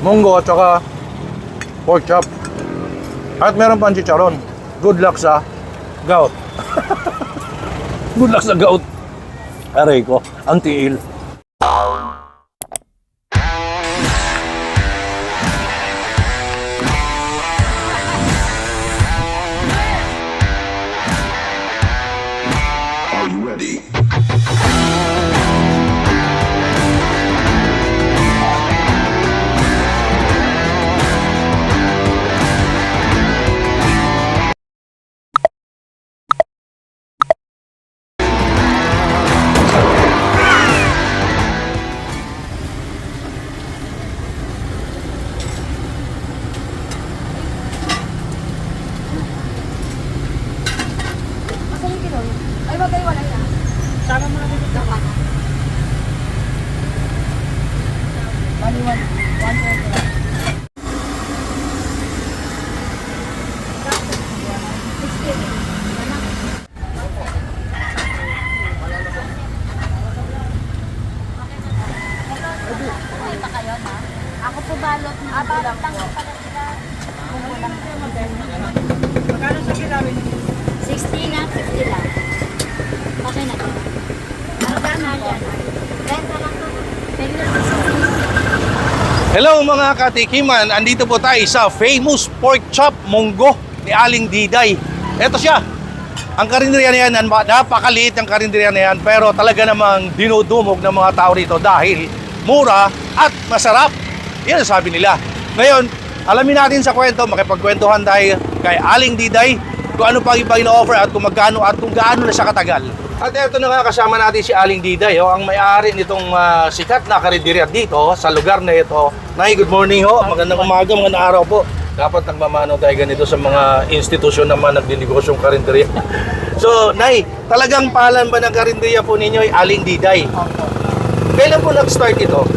munggo at saka pork chop. At meron pang chicharon. Good luck sa gout. Good luck sa gout. Aray ko, ang tiil. Ay, bagay wala na. Sana mo natin ito ka. One. Ako po balot na balot lang pala sila. Magkano sa kilawin? 60 na, 50 lang. Okay na to. Ano ba na yan? Renta lang to. Pwede lang to. Hello mga katikiman, andito po tayo sa famous pork chop munggo ni Aling Diday. Ito siya. Ang karinderya na yan, napakaliit ang karinderya na yan, pero talaga namang dinudumog ng mga tao rito dahil mura at masarap. Yan ang sabi nila. Ngayon, alamin natin sa kwento, makipagkwentuhan tayo kay Aling Diday kung ano pang iba ino-offer at kung magkano at kung gaano na siya katagal. At ito na nga, kasama natin si Aling Diday, ang may-ari nitong sikat na karinderya dito sa lugar na ito. Nay, good morning ho. Magandang umaga, magandang araw po. Dapat nagmamano tayo ganito sa mga institusyon naman nagdinigosyong karinderya. So, Nay, talagang pahalan ba ng karinderya po ninyo ay Aling Diday? Opo. Kailan po nag-start ito?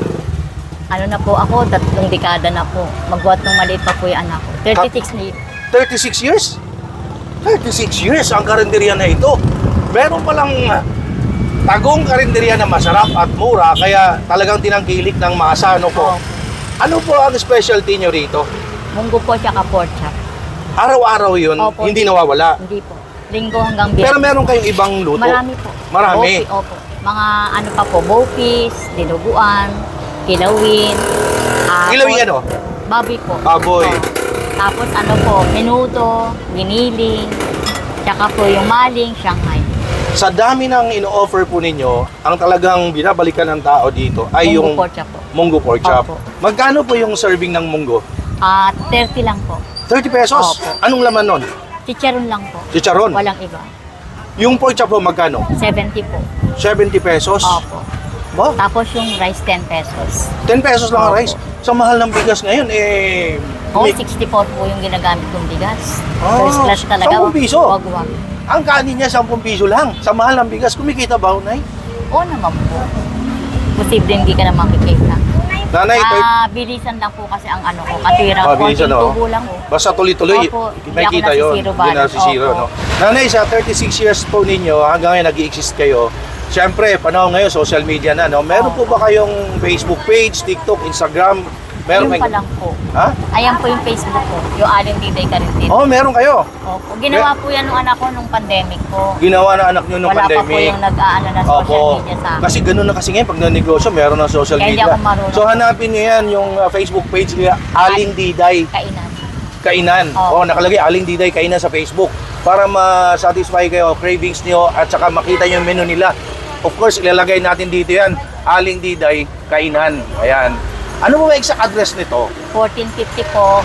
Ano na po ako, 3 dekada na po. Magbuhat ng maliit pa po yung anak ko. 36 na yun. 36 years? 36 years ang karinderya na ito. Meron palang tagong karinderya na masarap at mura, kaya talagang tinangkilik ng masa. Ano po? Opo. Ano po ang specialty nyo rito? Munggo po siya ka pork chop. Araw-araw yun, Opo. hindi nawawala. Hindi po. Linggo hanggang biyernes. Pero meron kayong ibang luto? Marami po. Marami? Bopi, opo. Mga ano pa po, bopis, dinuguan, kilawin. Kilawin ano? Baboy po. Baboy. Oo. Tapos ano po, menudo, giniling, tsaka po yung maling, Shanghai. Sa dami ng ino-offer po ninyo, ang talagang binabalikan ng tao dito ay Munggo yung pork chop po. munggo pork chop. Opo. Magkano po yung serving ng munggo? 30 lang po. 30 pesos? Opo. Anong laman nun? Chicharon lang po. Chicharon? Walang iba. Yung pork chop po magkano? 70 po. 70 pesos? Opo. Ba? Tapos yung rice, 10 pesos. 10 pesos lang ang Opo. rice. Sa mahal ng bigas ngayon, eh... O, may- 64 po yung ginagamit kong bigas. Ah, First class talaga. 10 piso? Wag-wag. ang kanin niya 10 piso lang. Sa mahal ng bigas, kumikita ba, Nay? Oo naman po. Posible hindi ka na makikita. Nanay, Bilisan lang po kasi ang ano ko, katira. bilisan, Konting oo. tubo lang po. basta tuloy-tuloy, Opo, may hindi ako kita yun. nasisiro ba? Hindi nasisiro, Opo. no? Nanay, sa 36 years po ninyo, hanggang ngayon nag-i-exist kayo, siyempre, panahon ngayon, social media na, no? Meron po ba kayong Facebook page, TikTok, Instagram? Meron Ayun pa lang po. Ha? Ayan po yung Facebook ko, yung Aling Diday Karintin. Oh, meron kayo. Opo. Ginawa po yan ng anak ko nung pandemic po. Ginawa ng anak nyo nung Wala pa po pandemic. yung nag-aano na social Opo. media sa akin. Kasi ganun na kasi ngayon, pag nanegosyo, meron ng social Kaya hindi media. ako marunong. So hanapin nyo yan, yung Facebook page nila, Aling Diday Kainan. Kainan. Oo. Nakalagay Aling Diday Kainan sa Facebook para ma-satisfy kayo, cravings nyo, at saka makita yung menu nila. Of course, ilalagay natin dito yan, Aling Diday Kainan. Ayan. Ano ba exact address nito? 1450 po,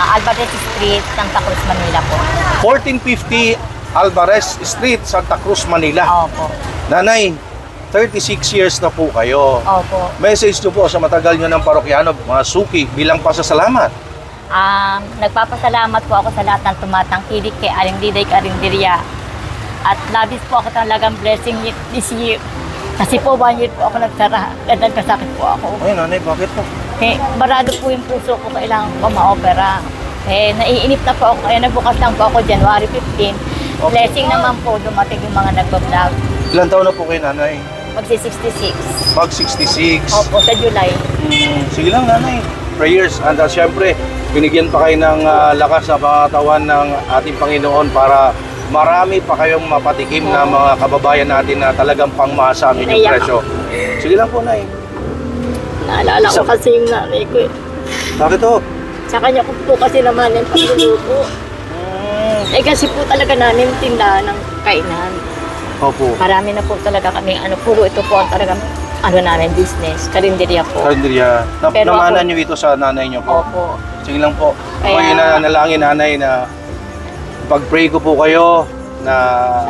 Alvarez Street, Santa Cruz, Manila po. 1450 Alvarez Street, Santa Cruz, Manila. Opo. Nanay, 36 years na po kayo. Opo. Message nyo po sa matagal nyo ng parokyano, mga suki, bilang pasasalamat. Nagpapasalamat po ako sa lahat ng tumatangkilik kay Aling Diday Karinderya. At labis po ako talagang blessing this year. Kasi po 1 year po ako nagsara. Dahil kasakit po ako. Ay, nanay, bakit po? Barado po yung puso ko, kailangan ko ma-opera. Naiinip na po ako, kaya nabukas lang po ako January 15. Okay. Blessing naman po, dumating yung mga nagbablog. Ilan taon na po kayo, nanay? Magsi 66. Mag 66. Opo, sa July. Sige lang, nanay. prayers. And syempre, binigyan pa kayo ng lakas sa pangatawan ng ating Panginoon para marami pa kayong mapatikim na mga kababayan natin na talagang pangmasa ang inyong Naiyak presyo. Sige lang po, Nay. Naalala ko kasi yung nanay ko eh. Bakit ho? Sa kanya ko po kasi naman yung pagluluto. Eh kasi po talaga namin tindahan ng kainan. Opo. Marami na po talaga kami, puro ito po ang talagang namin, business, karinderya po. Karinderya. Pero Namanan ako- nyo ito sa nanay nyo po. Opo. Sige lang po. Ako Kaya- yung nanalangin, nanay, na pag-pray ko po kayo na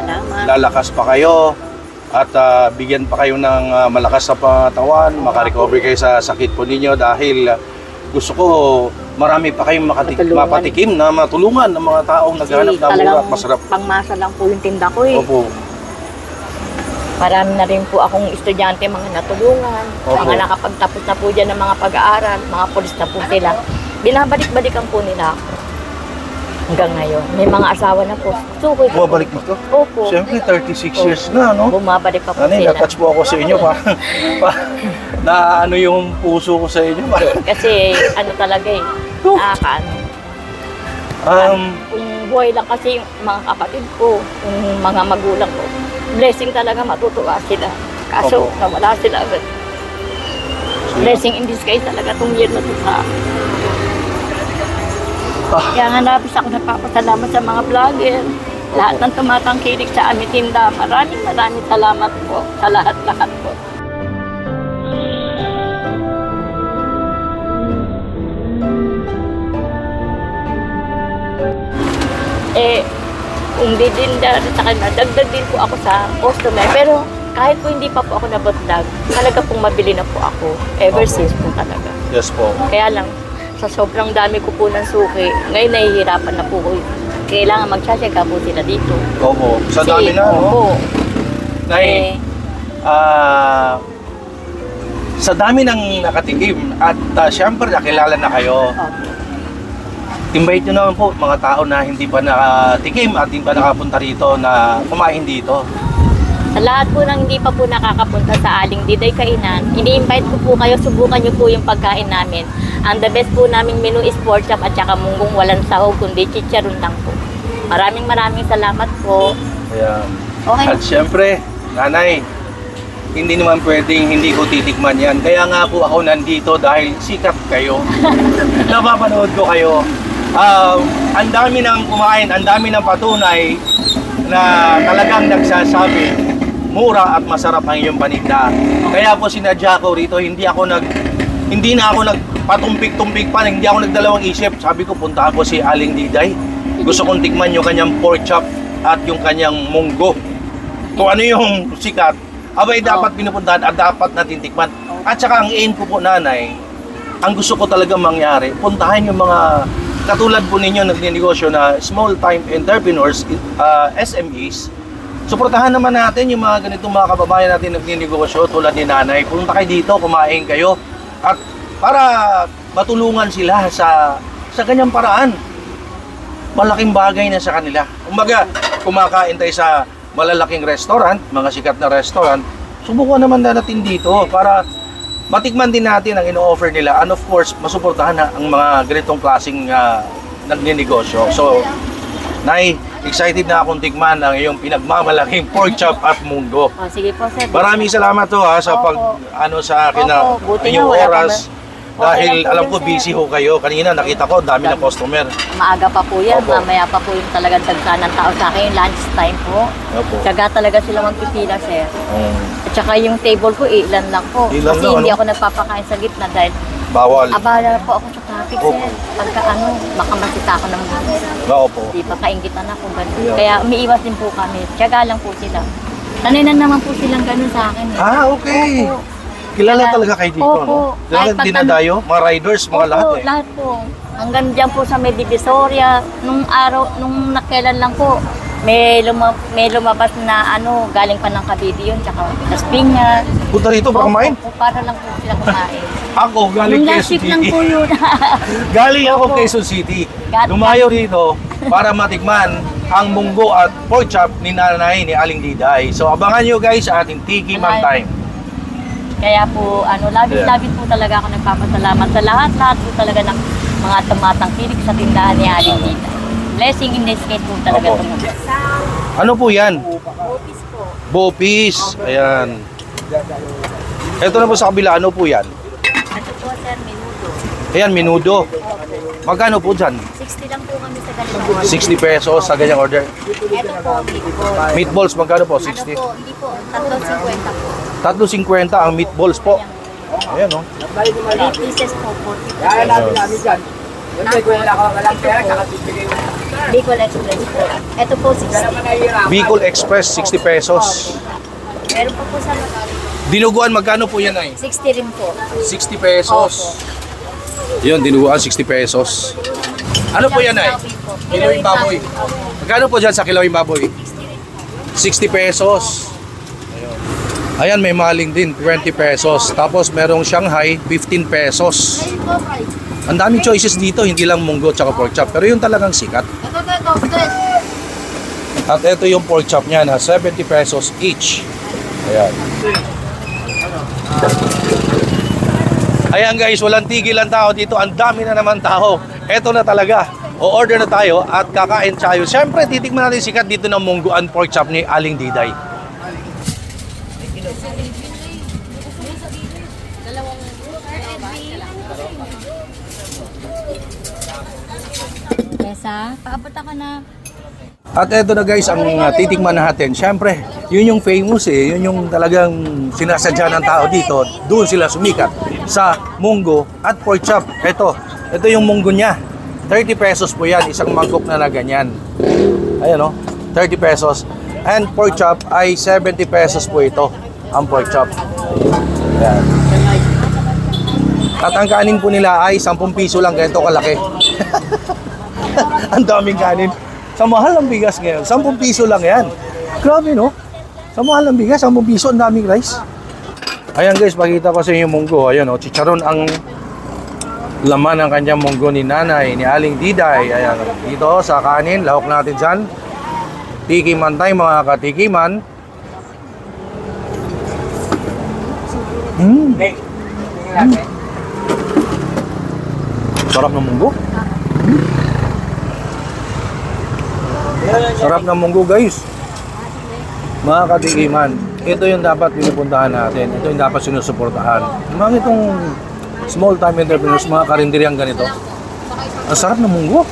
Salamat. lalakas pa kayo at bigyan pa kayo ng malakas sa pangatawan, makarecover kayo sa sakit po ninyo dahil gusto ko marami pa kayong Matulungan. mapatikim na matulungan ng mga taong naghahanap ng mura at masarap. Pangmasa lang po yung tinda ko eh. Opo. Marami na rin po akong estudyante, mga natulungan, Opo. mga nakapagtapos na po dyan ng mga pag-aaral, mga pulis na po sila. Binabalik-balikan po nila ako. Hanggang ngayon. May mga asawa na po. Sukoy po. Bumabalik mo to? Opo. Siyempre, 36 years na, no? Bumabalik pa po Nanay, sila. na-touch po ako sa inyo na ano yung puso ko sa inyo. Kasi ano talaga eh, nakakaano. Kung buhay lang kasi yung mga kapatid ko, yung mga magulang ko, blessing talaga matutuwa sila. Kaso Opo. nawala sila agad. Blessing in disguise talaga itong year na ito sa akin. Kaya nga labis ako nagpapasalamat sa mga vlogger. Lahat ng tumatangkilik sa aming tinda. Maraming salamat po sa lahat-lahat po. Eh, kung di din sa kanila, dagdag din po ako sa customer. Pero kahit po hindi pa po ako nabotdag, talaga pong mabili na po ako. Ever Opo. since po talaga. Yes po. Kaya lang, sa sobrang dami ko po ng suki, ngayon nahihirapan na po ko. Kailangan magsasyaga po sila dito. Opo. Sa Kasi, dami na, no? opo, Nay, eh, sa dami ng nakatikim at syempre nakilala na kayo, opo. invite nyo naman po mga tao na hindi pa nakatikim at hindi pa nakapunta rito na kumain dito. Sa lahat po ng hindi pa po nakakapunta sa Aling Diday Kainan, ini-invite ko po kayo, subukan nyo po yung pagkain namin. Ang the best po naming menu is pork chop at saka munggong walang sahog, kundi chicharon lang po. Maraming salamat po. Kaya, Okay. at syempre, nanay, hindi naman pwedeng hindi ko titikman yan. Kaya nga po ako nandito dahil sikat kayo. Napapanood ko kayo. Ang dami ng kumain, ang dami ng patunay na talagang nagsasabi mura at masarap ang iyong paninda. Kaya po sinadya ko rito, hindi na ako nagpatumpik-tumpik pa, hindi ako nagdalawang isip. Sabi ko, punta ako si Aling Diday. Gusto kong tikman yung kanyang pork chop at yung kanyang munggo. Kung ano yung sikat, abay dapat pinupuntahan at dapat natin tikman. At saka ang aim ko po, nanay, ang gusto ko talaga mangyari, puntahan yung mga katulad po ninyo nagnenegosyo na small time entrepreneurs, SMEs. Suportahan naman natin yung mga ganitong mga kababayan natin nagnenegosyo tulad ni nanay. Punta kayo dito, kumain kayo at para matulungan sila sa ganyang paraan. Malaking bagay na sa kanila. Kumbaga, kumakain tayo sa malalaking restaurant, mga sikat na restaurant, subukan naman natin dito para matikman din natin ang ino-offer nila and of course, masuportahan na ang mga ganitong klaseng nagnenegosyo. So, Nay, excited na akong tikman ang iyong pinagmamalaking pork chop at munggo. Oh, sige po, sir. Maraming salamat to sa Opo. pag sa akin na Opo, buti inyong nga, wala oras. Okay Dahil lang po alam yun, ko sir. busy ho kayo. Kanina nakita ko dami ng customer. Maaga pa po yan, Opo. mamaya pa po yung talagang sagsa ng tao sa akin, yung lunch time po. Opo. Tsaga talaga sila magpipila, sir. Um, At saka yung table ko, ilan lang po. Ilan Kasi lang, hindi ano? ako nagpapakain sa gitna dahil bawal. abala po ako sa traffic, Opo. sir. Pagka baka masita ako ng mga. Opo. Di pa kaingitan ako ganun. Yeah. Kaya umiiwas din po kami. Tsaga lang po sila. Sanay na naman po silang ganun sa akin. Eh. Okay. Opo. Kilala Kaya- talaga kayo dito, Opo. no? Dahil Kahit pag dinadayo, mga riders, mga Opo, lahat eh. lahat po. Hanggang dyan po sa may Divisoria, nung nakailan lang po, may lumabas na galing pa ng Cavite yun, tsaka Las Piñas. Punta rito para kumain? Opo, para lang po sila kumain. Ako, galing Nung last Quezon week lang City. po yun. Galing ako Opo. Quezon City. God- Lumayo rito para matikman ang munggo at pork chop ni nanay ni Aling Diday. So abangan nyo guys sa ating Tiki Man Time. Kaya po, labis-labis po talaga ako nagpapasalamat sa lahat-lahat po talaga ng mga tumatangkilik sa tindahan ni Aling Diday. Blessing in disguise po talaga Opo. ito. Ano po yan? Bopis po. Bopis. Ayan. Ito na po sa kabila, ano po yan? Ito po, sir, minuto. Ayan, menudo. Magkano po dyan? 60 lang po kami sa ganito. 60 pesos sa ganyang order. Ito po, meatball. Meatballs, magkano po? Ano 60? po, hindi po, 3.50 po. 3.50 ang meatballs po. Ayan, no? 3 pieces po, 40 Kaya namin pesos. namin dyan. Kasi kung wala ka walang pera, kakatibigay mo. Bicol Express po. Ito po, 60. Bicol Express, 60 pesos. Meron pa po sa Dinuguan, magkano po yan ay? 60 rin po. 60 pesos. Yun, dinuguan, 60 pesos. Ano po yan ay? Kilawing baboy. Magkano po dyan sa kilawing baboy? 60 pesos. Ayan, may maling din, 20 pesos. Tapos merong Shanghai, 15 pesos. Ang daming choices dito, hindi lang munggo tsaka pork chop. Pero yun talagang sikat. At ito yung pork chop niya na 70 pesos each. Ayan. Ayan guys, walang tigil ang tao dito. Ang dami na naman tao. Ito na talaga. O-order na tayo at kakain tayo. Siyempre, titikman natin sikat dito ng mungguan pork chop ni Aling Diday. Kesa, paabot ako na. At eto na guys, ang titikman natin. Siyempre, yun yung famous eh. Yun yung talagang sinasadya ng tao dito. Doon sila sumikat sa munggo at pork chop. Ito yung munggo niya. 30 pesos po yan, isang mangkok na ganyan. Ayan o, 30 pesos. And pork chop ay 70 pesos po ito, ang pork chop. Ayan. At ang kanin po nila ay 10 piso lang, ganito kalaki. Ang daming kanin. Sa mahal ng bigas ngayon, 10 piso lang yan. Grabe no? Sa mahal ng bigas, 10 piso, ang daming rice. Ayan guys, pakita ko sa inyo yung munggo. Ayan o, chicharon ang laman ng kanyang munggo ni nanay, ni Aling Diday. Ayan, dito sa kanin, lahok natin dyan. Tikiman tayo mga katikiman. Sarap ng munggo. Sarap ng munggo guys. Mga katikiman, ito yung dapat pinupuntahan natin. Ito yung dapat sinusuportahan. Mga itong small time entrepreneurs, mga karinderyang ganito. Ang sarap ng munggo.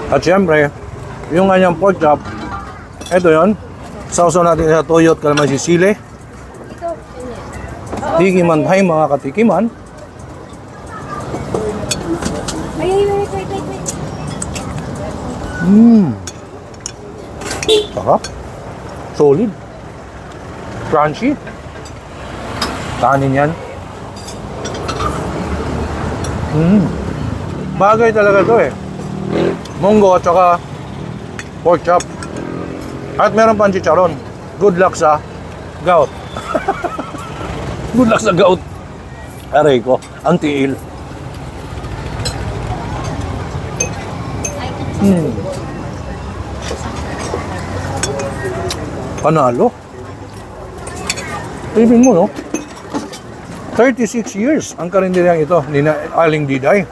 At syempre, yung kanyang pork chop, ito yun. Sausaw natin sa toyo at kalamansi sili. Tikiman tayo mga katikiman. Sarap. Solid. Crunchy. Kanin yan. Bagay talaga to eh. Munggo at saka pork chop. At meron pang chicharon. Good luck sa gout. Good luck sa gout. Aray ko, ang tiil. Panalo. Tingin mo, no? 36 years ang karinderyang ito ni Aling Diday.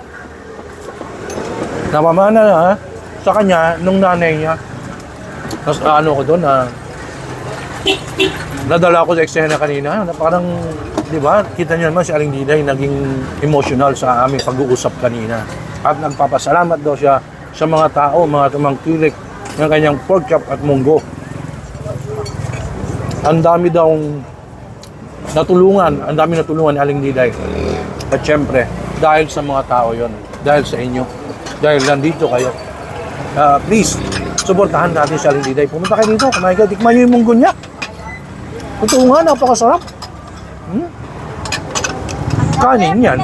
Napamana na sa kanya nung nanay niya. Tapos ano ko doon na nadala ko sa eksena kanina na parang, di ba, kita niyo naman si Aling Diday naging emotional sa aming pag-uusap kanina. At nagpapasalamat daw siya sa mga tao, mga tumangkilik ng kanyang pork chop at munggo. Ang dami daw natulungan, ang dami natulungan ni Aling Diday. At syempre, dahil sa mga tao yon, dahil sa inyo, dahil nandito kayo. Please, suportahan natin si Aling Diday. Pumunta kayo dito, kumain kayo, tikman nyo yung munggo niya. Totoo nga, napakasarap. Kanin yan.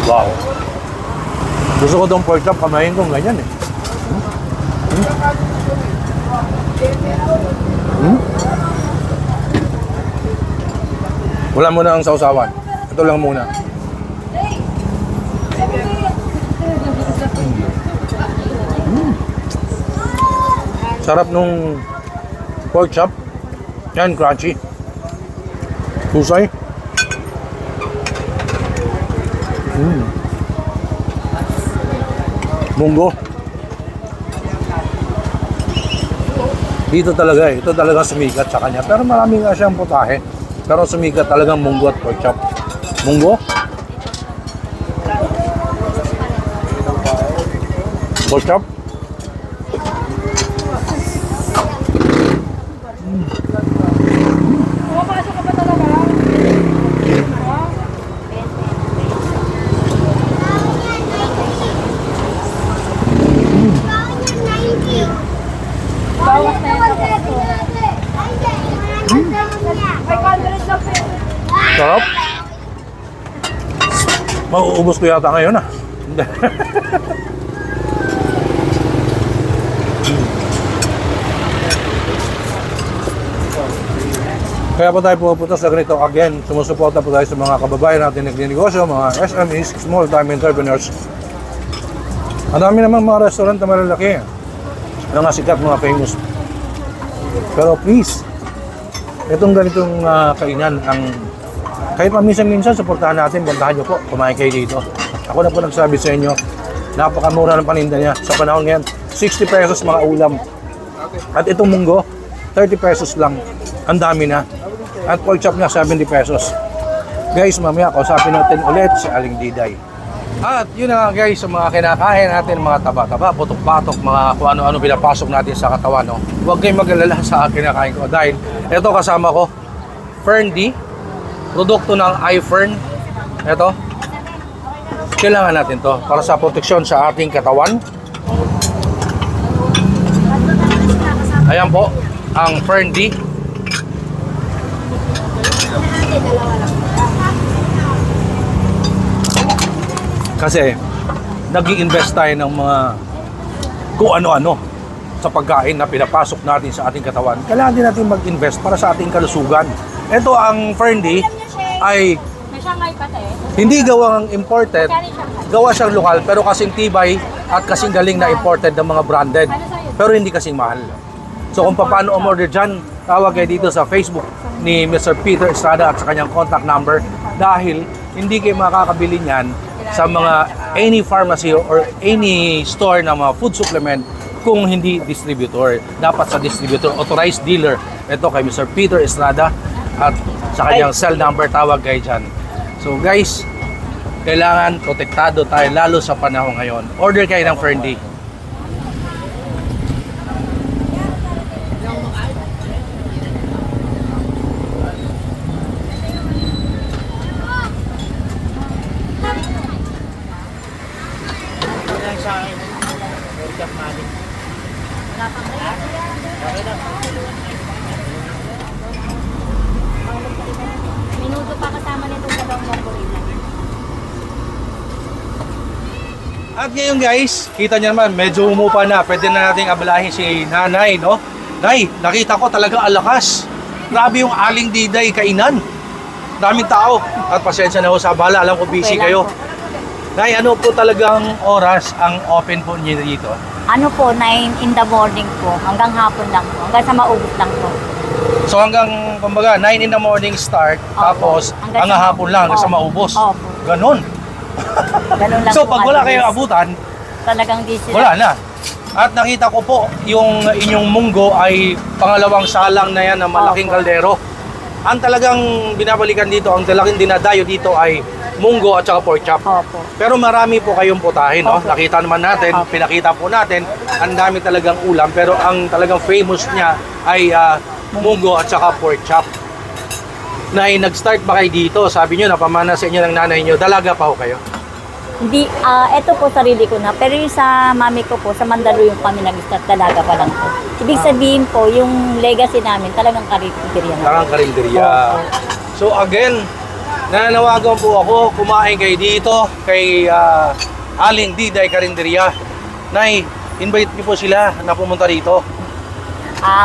Wow. Gusto ko itong pork chop, kamayin kong ganyan eh. Wala muna ang sausawan. Ito lang muna. Sarap nung pork chop. Yan, crunchy. Husay. Munggo. Dito talaga ito talaga sumikat sa kanya. Pero marami nga siyang putahe. Pero sumikat talagang munggo at pork chop. Munggo. Pork chop. Pumapasok ka pa talaga? Bawas na yung kapaso. 500 lang po. Sarap. Mauubos ko yata ngayon ah. Kaya po tayo pupunta sa ganito again. Sumusuporta po tayo sa mga kababayan natin nagninegosyo, mga SMEs, small time entrepreneurs. Ang dami naman mga restaurant na malalaki. Mga sikat, mga famous. Pero please, itong ganitong kainan, kahit paminsan-minsan, suportahan natin, puntahan nyo po, kumain kayo dito. Ako na po nagsabi sa inyo, napakamura ng paninda niya. Sa panahon ngayon, 60 pesos mga ulam. At itong munggo, 30 pesos lang. Ang dami na. At pork chop niya, 70 pesos. Guys, mamaya, kausapin natin ulit si Aling Diday. At yun na nga guys, sa mga kinakain natin, mga taba-taba, putok-patok, mga kung ano-ano pinapasok natin sa katawan, no? Huwag kayong mag-alala sa kinakain ko. Dahil ito kasama ko, Fern D, produkto ng iFern. Ito, kailangan natin to para sa proteksyon sa ating katawan. Ayan po, ang Fern D. Kasi nag-i-invest tayo ng mga kung ano-ano sa pagkain na pinapasok natin sa ating katawan. Kailangan din natin mag-invest para sa ating kalusugan. Ito ang Fern D ay May Shanghai pa tayo. hindi gawang imported, gawa siyang lokal pero kasing tibay at kasing galing na imported ng mga branded. Pero hindi kasing mahal. So kung paano umorder dyan, tawag kayo dito sa Facebook ni Mr. Peter Estrada at sa kanyang contact number dahil hindi kayo makakabili niyan sa mga any pharmacy or any store na mga food supplement kung hindi distributor. Dapat sa distributor, authorized dealer. Ito kay Mr. Peter Estrada at sa kanyang cell number, tawag kayo dyan. So guys, kailangan protektado tayo lalo sa panahon ngayon. Order kayo ng Fern D. Minuto pa kasama nitong dalawang mongorila. At ngayon guys, kita niyo naman, medyo umupa na. Pwede na nating abalahin si Nanay, no? Nay, nakita ko talaga alakas. Grabe yung Aling Diday kainan. Daming tao. At pasensya na ho sa abala, alam ko busy Okay lang kayo. po. Nay, ano po talagang oras ang open po niyo dito? Ano po, 9 in the morning po. Hanggang hapon lang po. Hanggang sa maubos lang po. So hanggang, kumbaga, 9 in the morning start, Opo. tapos Hanggang hanggang sa hapon lang, hanggang sa Opo. maubos. Opo. Ganon. Ganun lang So po pag wala kadalas. kayong abutan, Talagang di sila. wala na. At nakita ko po, yung inyong munggo ay pangalawang salang na yan na malaking Opo. kaldero. Ang talagang binabalikan dito, ang talagang dinadayo dito ay munggo at saka pork chop. Opo. Pero marami po kayong putahin, no? Opo. Nakita naman natin, Opo. pinakita po natin, ang dami talagang ulam. Pero ang talagang famous niya ay munggo at saka pork chop. Nag-start ba kayo dito? Sabi nyo, napamana sa inyo ng nanay nyo, dalaga pa ho kayo. Hindi, ito po sarili ko na. Pero yung sa mami ko po, sa Mandaluyong kami nag-start talaga pa lang po. Ibig sabihin po, yung legacy namin talagang karinderya na. Talagang karinderya. So again, nananawagan po ako, kumain kayo dito kay Aling Diday Karinderya. Nay, invite niyo po sila na pumunta dito.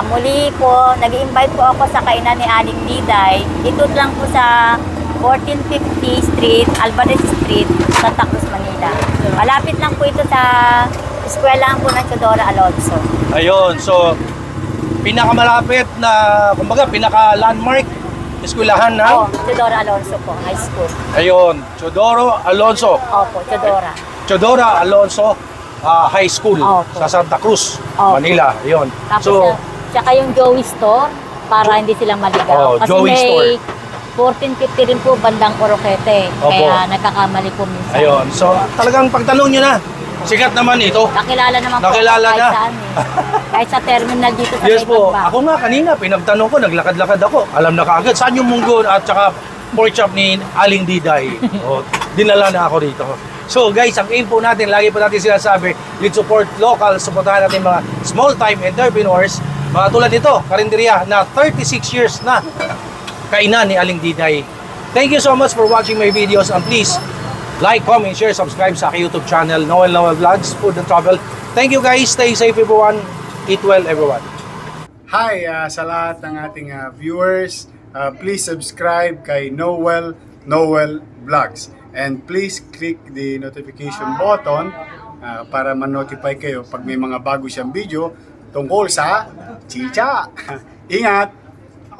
Muli po, nag-invite po ako sa kainan ni Aling Diday. Dito lang po sa 1450 Street, Alvarez Street, Santa Cruz, Manila. Malapit lang po ito sa eskwelahan po ng Teodora Alonso. Ayun, so pinakamalapit na, kumbaga, pinaka-landmark, eskwelahan Oh, na. Teodoro Alonso po, high school. Ayun, Teodoro Alonso. Opo, Teodora. Teodora Alonso High School Opo. sa Santa Cruz, Opo. Manila. Ayun. Tapos, So, tsaka yung Joey Store, para hindi sila maligaw. Oh, Kasi Joey may Store. 1450 rin po bandang Oroquete. Opo. Kaya nagkakamali po minsan. ayun. So, talagang pagtanong nyo na, sikat naman ito. Nakilala naman Nakilala po na. kahit saan eh. Kahit sa terminal dito sa Yes may po. Pagbak. Ako nga kanina, pinagtanong ko, naglakad-lakad ako. Alam na kaagad, saan yung munggo at saka pork chop ni Aling Diday. O, dinala na ako dito. So guys, ang aim po natin, lagi po natin sinasabi, let's support local, supportahan natin mga small-time entrepreneurs, mga tulad nito, karinderya na 36 years na kainan ni Aling Diday. Thank you so much for watching my videos and please like, comment, share, subscribe sa aking YouTube channel, Noel Vlogs, Food and Travel. Thank you guys, stay safe everyone, eat well everyone. Hi sa lahat ng ating viewers. Please subscribe kay Noel Vlogs. And please click the notification button para ma-notify kayo pag may mga bago siyang video tungkol sa chicha. Ingat!